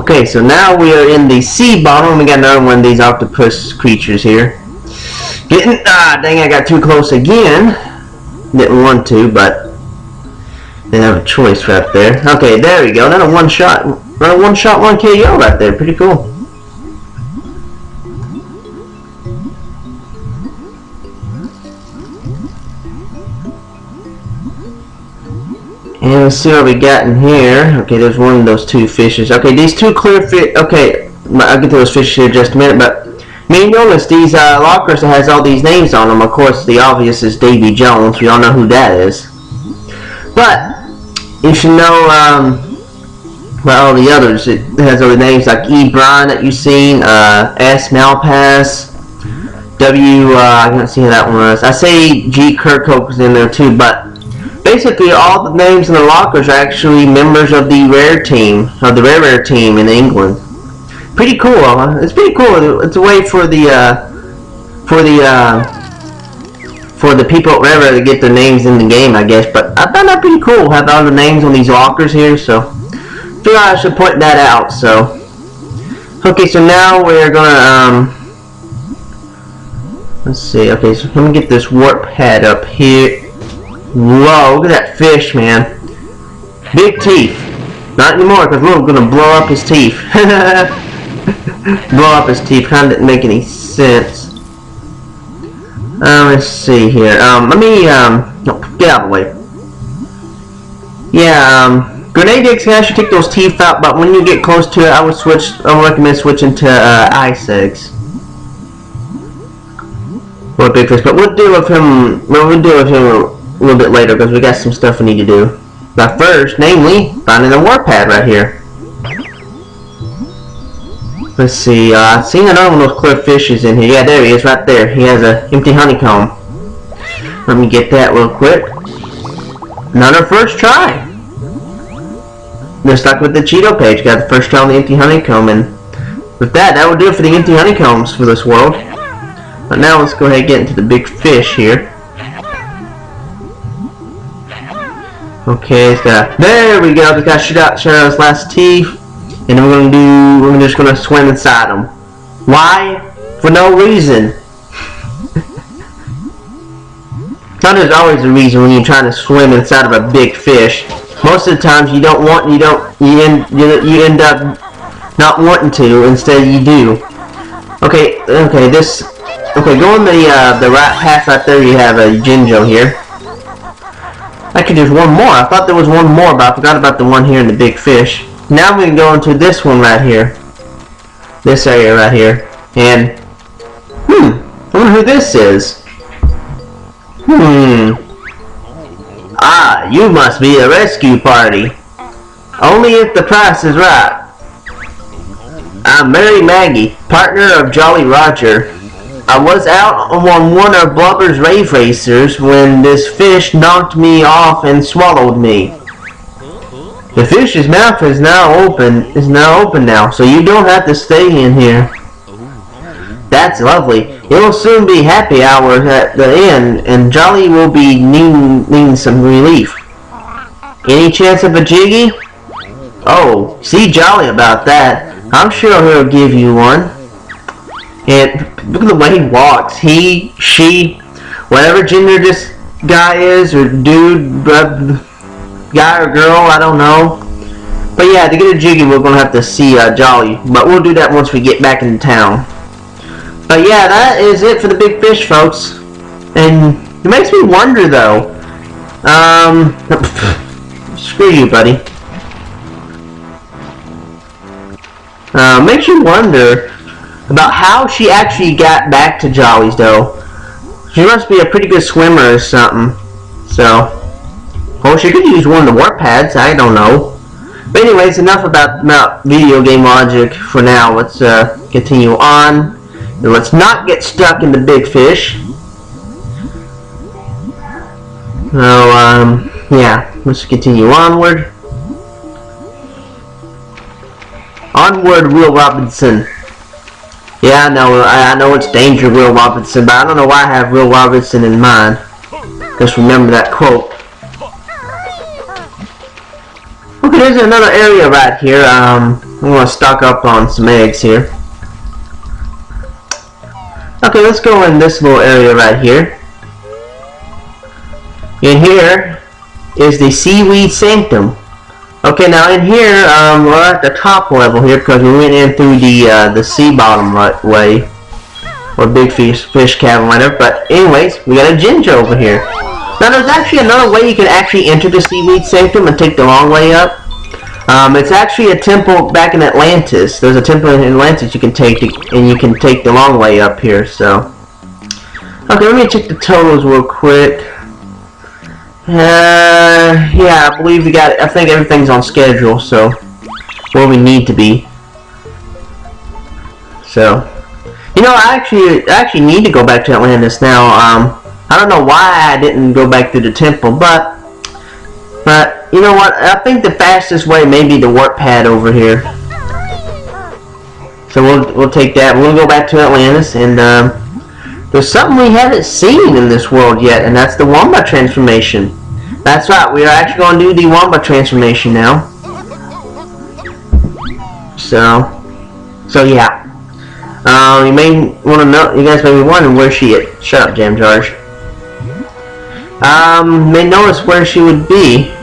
Okay, so now we are in the sea bottom. We got another one of these octopus creatures here. Dang, I got too close again. Didn't want to, but didn't have a choice right there. Okay, there we go. Another one shot, one KO right there. Pretty cool. And let's see what we got in here. Okay, there's one of those two fishes. Okay, these two clear fish. Okay, I'll get to those fishes here in just a minute. But you notice these lockers that has all these names on them. Of course, the obvious is Davy Jones. We all know who that is. But you should know well, all the others. It has other names like E. Brian that you've seen, S. Malpass, W. I can't see who that one was. I say G. Kirkhope was in there too, but basically all the names in the lockers are actually members of the rare team, of the rare team in England. Pretty cool. It's pretty cool. It's a way for the people at Rare to get their names in the game, I guess. But I found that pretty cool. Have all the names on these lockers here, so I feel I should point that out. So okay, so now we're gonna let's see. Okay, so let me get this warp pad up here. Whoa, look at that fish, man. Big teeth. Not anymore, because we're going to blow up his teeth. Blow up his teeth. Kind of didn't make any sense. Let's see here. Let me, no, get out of the way. Yeah, grenade eggs can actually take those teeth out, but when you get close to it, I would recommend switching to ice eggs. Or big fish, but we'll deal with him. We'll deal with him a little bit later because we got some stuff we need to do. But first, namely, finding a warp pad right here. Let's see, seeing another one of those clear fishes in here. Yeah, there he is right there. He has an empty honeycomb. Let me get that real quick. Another first try. Just like with the Cheeto page, got the first try on the empty honeycomb, and with that will do it for the empty honeycombs for this world. But now let's go ahead and get into the big fish here. Okay, there we go. We got shut out his last teeth, and then we're just gonna swim inside them. Why? For no reason. Now there's always a reason when you're trying to swim inside of a big fish. Most of the times you end up not wanting to. Instead you do. Okay, go on the right path right there. You have a Banjo here. Actually, there's one more. I thought there was one more, but I forgot about the one here in the big fish. Now we can go into this one right here. This area right here. And, I wonder who this is. Ah, you must be a rescue party. Only if the price is right. I'm Mary Maggie, partner of Jolly Roger. I was out on one of Blubber's rave racers when this fish knocked me off and swallowed me. The fish's mouth is now open now, so you don't have to stay in here. That's lovely. It'll soon be happy hour at the inn, and Jolly will be needing some relief. Any chance of a jiggy? Oh, see Jolly about that. I'm sure he'll give you one. And look at the way he walks. He, she, whatever gender this guy is, or dude, guy or girl, I don't know. But yeah, to get a jiggy, we're going to have to see Jolly. But we'll do that once we get back into town. But yeah, that is it for the big fish, folks. And it makes me wonder, though. Screw you, buddy. Makes you wonder about how she actually got back to Jolly's, though. She must be a pretty good swimmer or something. So, or she could use one of the warp pads, I don't know. But anyways, enough about video game logic for now. Let's continue on. And let's not get stuck in the big fish. So, yeah, let's continue onward. Onward, Will Robinson. Yeah, I know it's danger, Will Robinson, but I don't know why I have Will Robinson in mind. Just remember that quote. Okay, there's another area right here. I'm gonna stock up on some eggs here. Okay, let's go in this little area right here. In here is the Seaweed Sanctum. Okay, now in here, we're at the top level here because we went in through the sea bottom right way, or big fish cavern, whatever. But anyways, we got a ginger over here. Now there's actually another way you can actually enter the Seaweed Sanctum and take the long way up. It's actually a temple back in Atlantis. There's a temple in Atlantis you can take, and you can take the long way up here. So, okay, let me check the totals real quick. Yeah, I believe we got. I think everything's on schedule, so where we need to be. So, you know, I actually need to go back to Atlantis now. I don't know why I didn't go back to the temple, but you know what? I think the fastest way may be the warp pad over here. So we'll take that. We'll go back to Atlantis, and there's something we haven't seen in this world yet, and that's the Wombat transformation. That's right. We are actually going to do the Wombat transformation now. So yeah. You may want to know. You guys may be wondering where she is. Shut up, Jam George. May notice where she would be.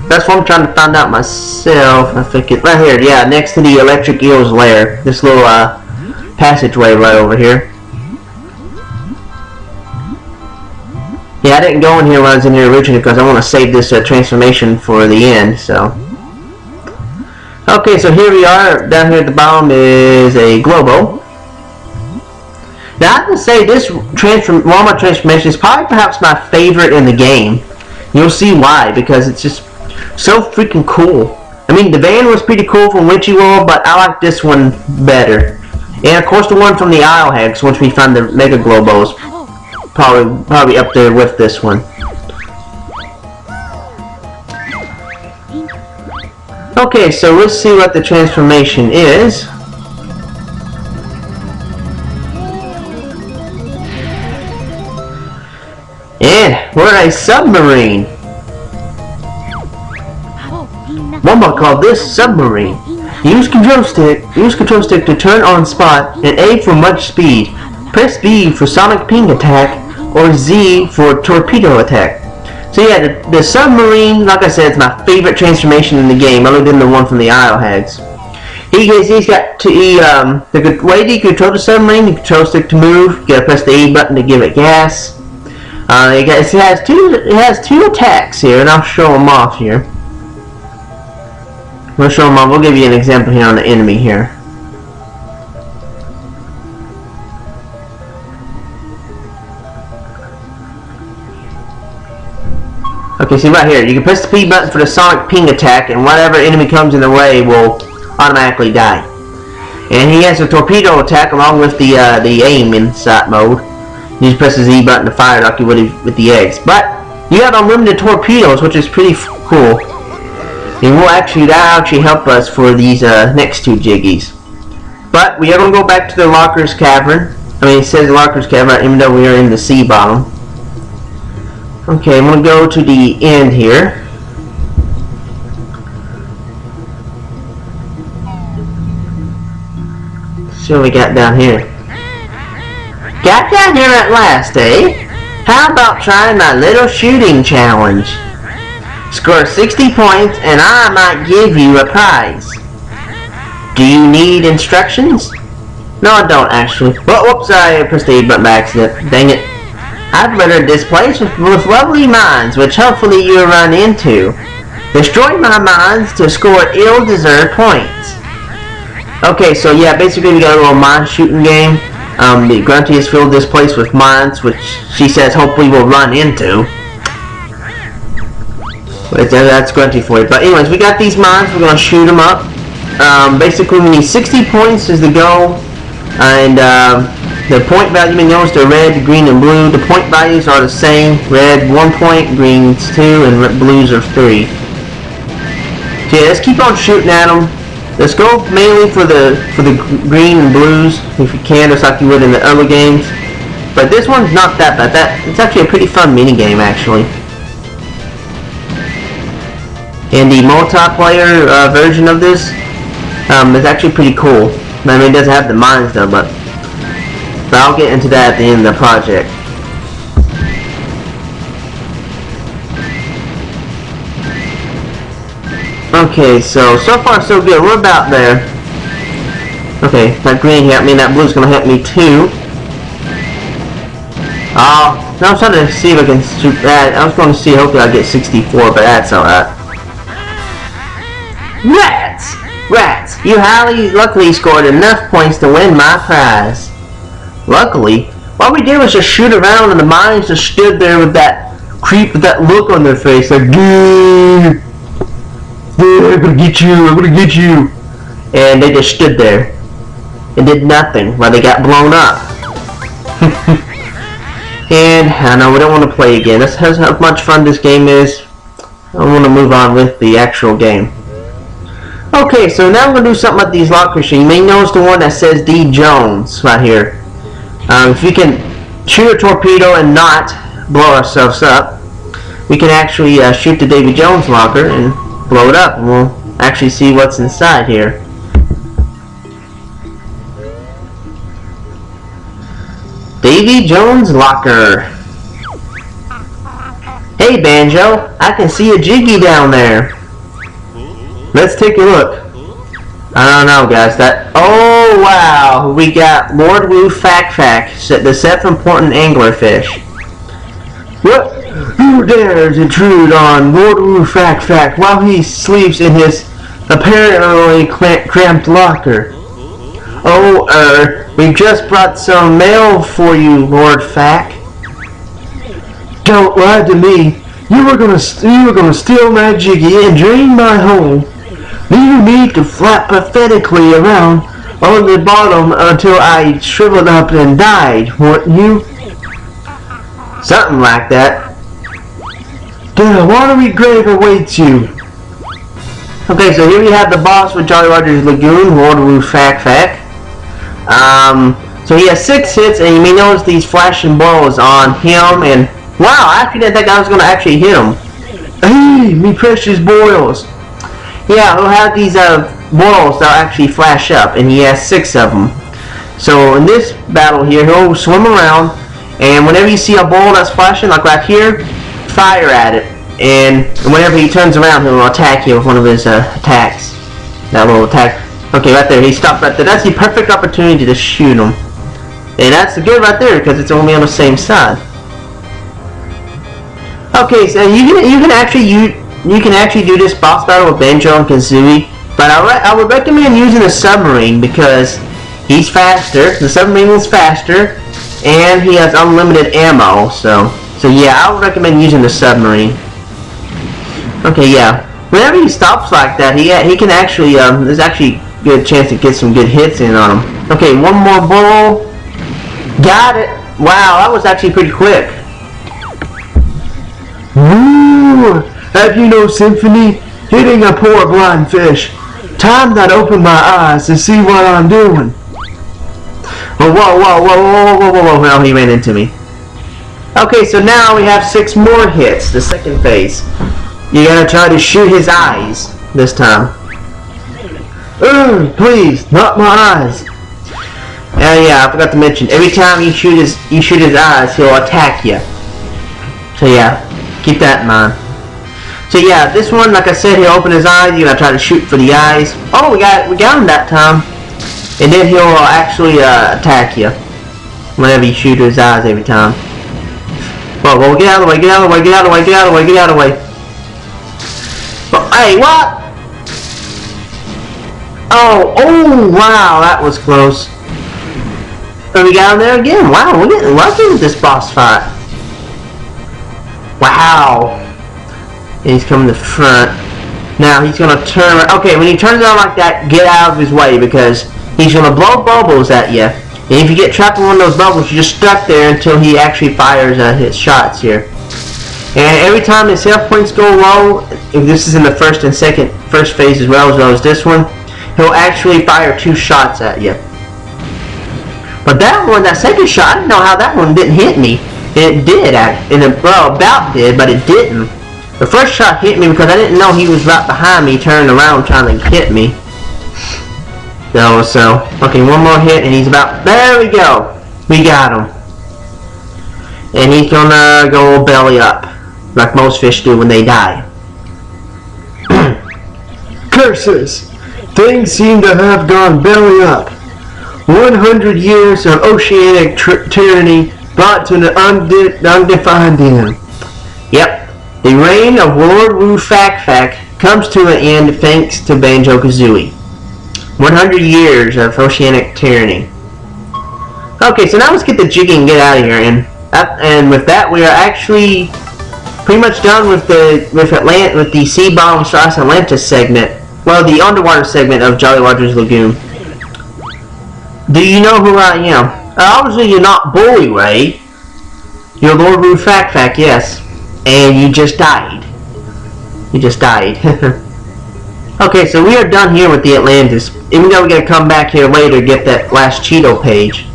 That's what I'm trying to find out myself. I think it's right here. Yeah, next to the electric eel's lair. This little passageway right over here. Yeah, I didn't go in here when I was in here originally because I want to save this transformation for the end. So, okay, so here we are. Down here at the bottom is a Globo. Now I have to say this Wombat transformation is probably perhaps my favorite in the game. You'll see why, because it's just so freaking cool. I mean, the van was pretty cool from Witchy World, but I like this one better. And of course the one from the Isle O Hags, once we find the Mega Globos, probably up there with this one. Okay, so let's see what the transformation is. Yeah, we're a submarine. Wombat called this Submarine. Use control stick to turn on spot and A for much speed. Press B for sonic ping attack or Z for torpedo attack. So yeah, the submarine, like I said, is my favorite transformation in the game, other than the one from the Isle O Hags. He's got the way that you control the submarine, you control stick to move. You gotta press the A button to give it gas. It has two attacks here, and I'll show them off here. We'll show them off. We'll give you an example here on the enemy here. Okay, see right here, you can press the P button for the sonic ping attack, and whatever enemy comes in the way will automatically die. And he has a torpedo attack along with the aim inside mode. You just press the Z button to fire like you would with the eggs. But you have unlimited torpedoes, which is pretty cool. And that'll actually help us for these next two jiggies. But we are going to go back to the Locker's Cavern. I mean, it says Locker's Cavern, even though we are in the sea bottom. Okay, I'm going to go to the end here. See what we got down here. Got down here at last, eh? How about trying my little shooting challenge? Score 60 points and I might give you a prize. Do you need instructions? No, I don't actually. Whoops, I pressed the A button by accident. Dang it. I've littered this place with lovely mines, which hopefully you'll run into. Destroy my mines to score ill-deserved points. Okay, so yeah, basically we got a little mine shooting game. The Grunty has filled this place with mines, which she says hopefully we'll run into. But that's Grunty for you. But anyways, we got these mines, we're going to shoot them up. Basically we need 60 points is the goal. And the point value, you notice they're red, green, and blue. The point values are the same. Red 1 point, green's 2, and blues are 3. So yeah, let's keep on shooting at them. Let's go mainly for the green and blues if you can, just like you would in the other games. But this one's not that bad. It's actually a pretty fun mini game actually. And the multiplayer version of this It's actually pretty cool. I mean, it doesn't have the mines though, but I'll get into that at the end of the project. Okay, so far so good. We're about there. Okay, that green helped me, and that blue's gonna help me too. Now I'm trying to see if I can shoot that. I was going to see, hopefully I get 64, but that's alright. Rats! You highly luckily scored enough points to win my prize. Luckily? What we did was just shoot around, and the mines just stood there with that creep, with that look on their face, like, dude, I'm gonna get you, and they just stood there and did nothing while they got blown up. And I know we don't want to play again. That's how much fun this game is. I want to move on with the actual game. Okay, so now I'm going to do something about these lockers. You may notice the one that says D. Jones right here. If you can shoot a torpedo and not blow ourselves up, we can actually shoot the Davy Jones locker and blow it up. And we'll actually see what's inside here. Davy Jones locker. Hey Banjo, I can see a jiggy down there. Let's take a look. I don't know, guys. Oh wow, we got Lord Woo Fak Fak, the 7th important anglerfish. What? Who dares intrude on Lord Woo Fak Fak while he sleeps in his apparently cramped locker? We've just brought some mail for you, Lord Fak. Don't lie to me. You were gonna steal my jiggy and drain my home, leaving me to flap pathetically around on the bottom until I shriveled up and died, weren't you? Something like that. Then a watery grave awaits you. Okay, so here we have the boss with Jolly Roger's Lagoon, Lord Woo Fak Fak. So he has 6 hits, and you may notice these flashing balls on him, and wow, I actually didn't think I was going to actually hit him. Hey, me precious boils. Yeah, he'll have these boils that'll actually flash up, and he has 6 of them. So in this battle here, he'll swim around, and whenever you see a ball that's flashing, like right here, fire at it. And whenever he turns around, he'll attack you with one of his attacks. That little attack. Okay, right there, he stopped right there. That's the perfect opportunity to shoot him. And that's good right there, because it's only on the same side. Okay, so you can actually do this boss battle with Banjo and Kazooie, but I would recommend using a submarine because he's faster. The submarine is faster, and he has unlimited ammo. So yeah, I would recommend using the submarine. Okay, yeah. Whenever he stops like that, he can actually there's actually a good chance to get some good hits in on him. Okay, one more ball. Got it. Wow, that was actually pretty quick. Woo! Have you no symphony? Hitting a poor blind fish. Time that opened my eyes to see what I'm doing. Oh, whoa, well, he ran into me. Okay, so now we have 6 more hits, the second phase. You gotta try to shoot his eyes this time. Please, not my eyes. Yeah, I forgot to mention, every time you shoot his eyes, he'll attack you. So yeah, keep that in mind. So yeah, this one, like I said, he'll open his eyes. You gotta try to shoot for the eyes. Oh, we got him that time. And then he'll actually attack you whenever you shoot his eyes every time. Whoa, get out of the way, get out of the way, get out of the way, get out of the way, get out of the way. Oh, hey, what? Oh, wow, that was close. And we got him there again. Wow, we're getting lucky with this boss fight. Wow. And he's coming to the front. Now he's going to turn around. Okay, when he turns around like that, get out of his way because he's going to blow bubbles at you. And if you get trapped in one of those bubbles, you're just stuck there until he actually fires his shots here. And every time his health points go low, if this is in the first phase as well as this one, he'll actually fire 2 shots at you. But that second shot, I didn't know how that one didn't hit me. It did, well, about did, but it didn't. The first shot hit me because I didn't know he was right behind me, turning around trying to hit me. So, okay, one more hit and he's about, there we go. We got him. And he's gonna go belly up, like most fish do when they die. Curses! Things seem to have gone belly up. 100 years of oceanic tyranny brought to an undefined end. Yep, the reign of Lord Woo Fak Fak comes to an end thanks to Banjo Kazooie. 100 years of oceanic tyranny. Okay, so now let's get the jiggy and get out of here. And with that, we are actually pretty much done with the Sea Bottom Sauce Atlantis segment. Well, the underwater segment of Jolly Roger's Lagoon. Do you know who I am? Obviously, you're not Bully Ray. You're Lord Woo Fak Fak, yes. And you just died. You just died. Okay, so we are done here with the Atlantis. Even though we gotta come back here later to get that last Cheeto page.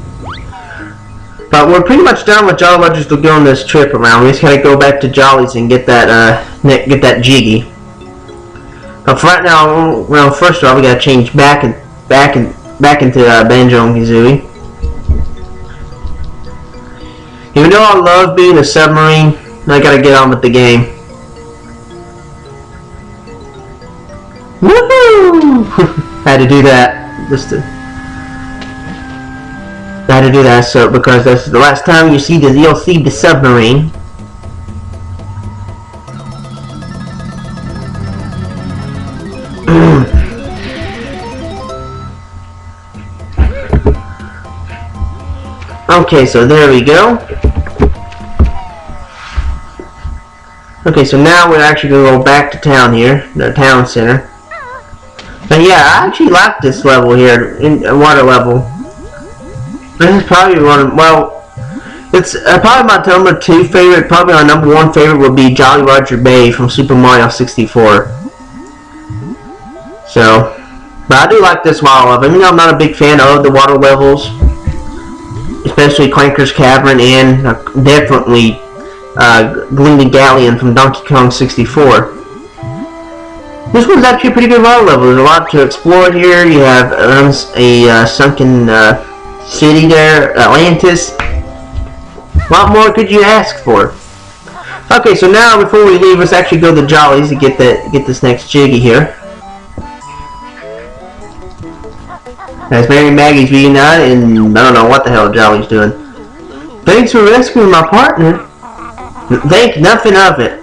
But we're pretty much done with Jolly Roger's Lagoon this trip around. We just gotta go back to Jolly's and get that jiggy. But for right now, well, first of all, we gotta change back into Banjo and Kazooie. Even though I love being a submarine, I gotta get on with the game. Woohoo! Had to do that. Had to do that so because that's the last time you'll see the submarine. Okay, so there we go. Okay, so now we're actually going to go back to town here, the town center. But yeah, I actually like this level here, in water level. This is probably one, well, it's probably my number 2 favorite, probably my number 1 favorite would be Jolly Roger Bay from Super Mario 64. So, but I do like this water level. Even though I'm not a big fan of the water levels, especially Clanker's Cavern and definitely Gleaming Galleon from Donkey Kong 64. This one's actually a pretty good water level. There's a lot to explore here. You have a sunken city there, Atlantis. What more could you ask for? Okay, so now before we leave, let's actually go to Jolly's to get this next jiggy here. As Mary and Maggie's reunited, and I don't know what the hell Jolly's doing. Thanks for rescuing my partner. Think nothing of it.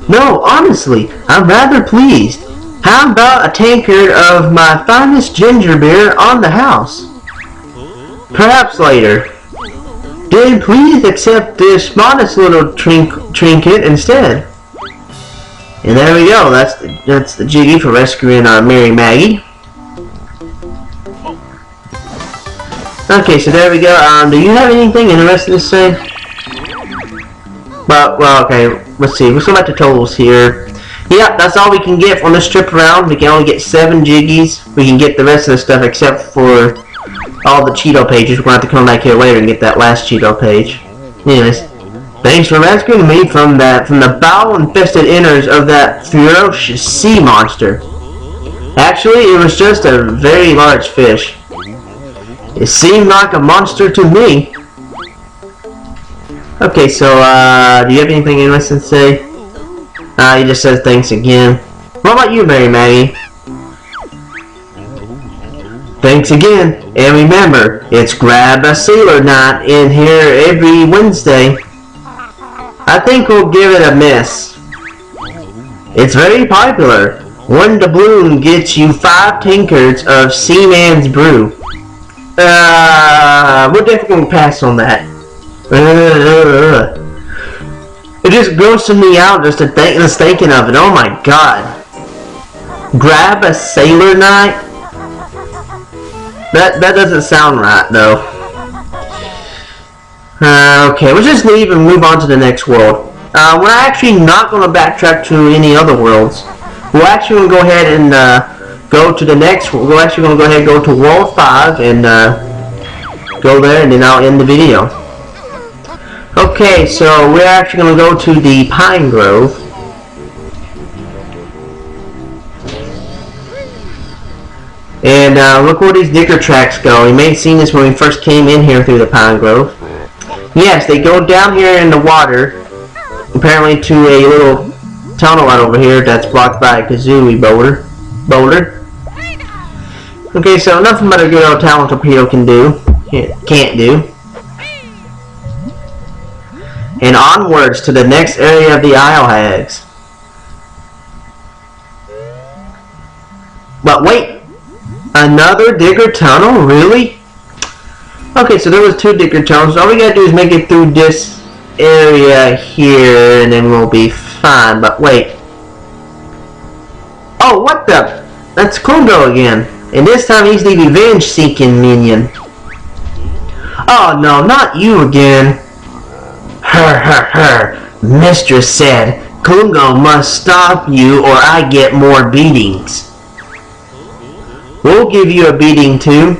No, honestly, I'm rather pleased. How about a tankard of my finest ginger beer on the house? Perhaps later. Then please accept this modest little trinket instead. And there we go. That's the jiggy for rescuing Mary Maggie. Okay, so there we go. Do you have anything interesting to say? Well, okay. Let's see. Let's go back to totals here. Yep, that's all we can get on this trip around. We can only get 7 jiggies. We can get the rest of the stuff except for all the Cheeto pages. We're going to have to come back here later and get that last Cheeto page. Anyways, thanks for rescuing me from the bowel-infested innards of that ferocious sea monster. Actually, it was just a very large fish. It seemed like a monster to me. Okay, so, do you have anything interesting to say? He just says thanks again. What about you, Mary Maggie? Thanks again, and remember, it's Grab a Sailor Night in here every Wednesday. I think we'll give it a miss. It's very popular. One doubloon gets you 5 tankards of Seaman's Brew. We're definitely going to pass on that. It just grosses me out just thinking of it. Oh my god. Grab a Sailor Night? That doesn't sound right though. Okay, we'll just leave and move on to the next world. We're actually not going to backtrack to any other worlds. We're actually going to go ahead and go to the next. We're actually going to go ahead and go to World 5 and go there, and then I'll end the video. Okay, so we're actually going to go to the Pine Grove. And look where these digger tracks go. You may have seen this when we first came in here through the pine grove. Yes, they go down here in the water, apparently to a little tunnel right over here that's blocked by a kazooie boulder. Okay, so nothing but a good old talent torpedo can't do. And onwards to the next area of the Isle O Hags. But wait, another digger tunnel? Really? Okay, so there was 2 digger tunnels. All we gotta do is make it through this area here, and then we'll be fine. But wait. Oh, what the? That's Klungo again. And this time he's the revenge-seeking minion. Oh no, not you again. Mistress said, Klungo must stop you or I get more beatings. We'll give you a beating too.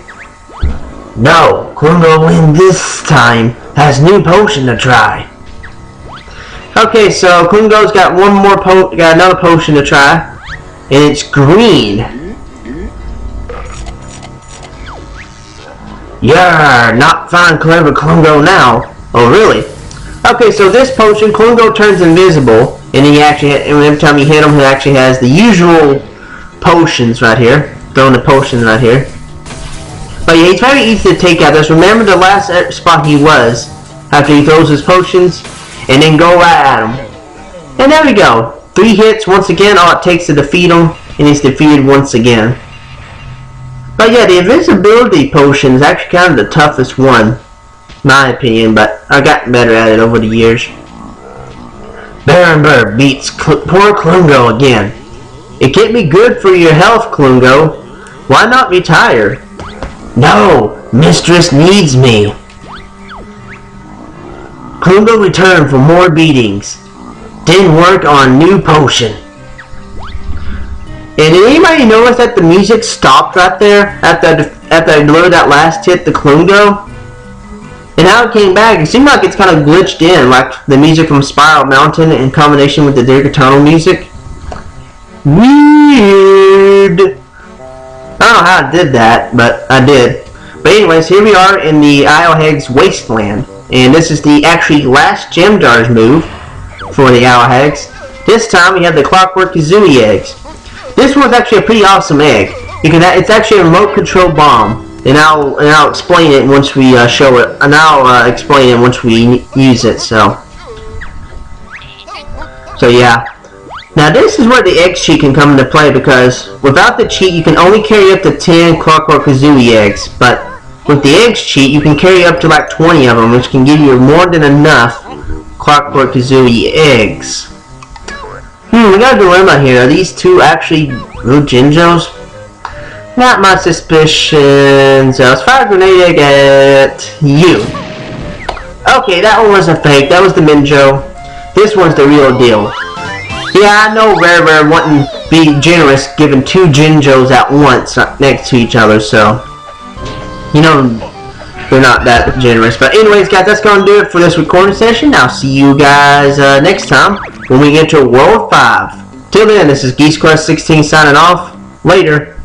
No, Klungo in this time has new potion to try. Okay, so Klungo's got another potion to try. And it's green. You're not fine, clever Klungo now. Oh, really? Okay, so this potion, Klungo turns invisible, and every time you hit him, he actually has the usual potions right here. Throwing the potions right here. But yeah, he's very easy to take out. Just remember the last spot he was after he throws his potions, and then go right at him. And there we go. 3 hits once again. All it takes to defeat him, and he's defeated once again. But yeah, the invisibility potion is actually kind of the toughest one, in my opinion, but I've gotten better at it over the years. Baron beats poor Klungo again. It can't be good for your health, Klungo. Why not retire? No, Mistress needs me. Klungo returned for more beatings. Then work on new potion. And did anybody notice that the music stopped right there after I delivered that last hit to Klungo? And how it came back, it seemed like it's kind of glitched in, like the music from Spiral Mountain in combination with the Digger Tunnel music. Weird. I don't know how I did that, but I did. But anyways, here we are in the Isle O Hags Wasteland. And this is the actually last gem jars move for the Isle O Hags. This time we have the Clockwork Kazooie eggs. This one's actually a pretty awesome egg. It's actually a remote control bomb. And I'll explain it once we show it. And I'll explain it once we use it. So yeah. Now this is where the egg cheat can come into play, because without the cheat you can only carry up to 10 Clockwork Kazooie eggs, but with the eggs cheat you can carry up to like 20 of them, which can give you more than enough Clockwork Kazooie eggs. We got a dilemma here. Are these 2 actually real Jinjos? Not my suspicions. Let's fire a grenade egg at you. Okay, that one was a fake. That was the Minjo. This one's the real deal. Yeah, I know Rare wanting to be generous, giving 2 Jinjos at once next to each other, so you know they're not that generous. But anyways, guys, that's going to do it for this recording session. I'll see you guys next time when we get to World 5. Till then, this is GeeseQuest16 signing off. Later.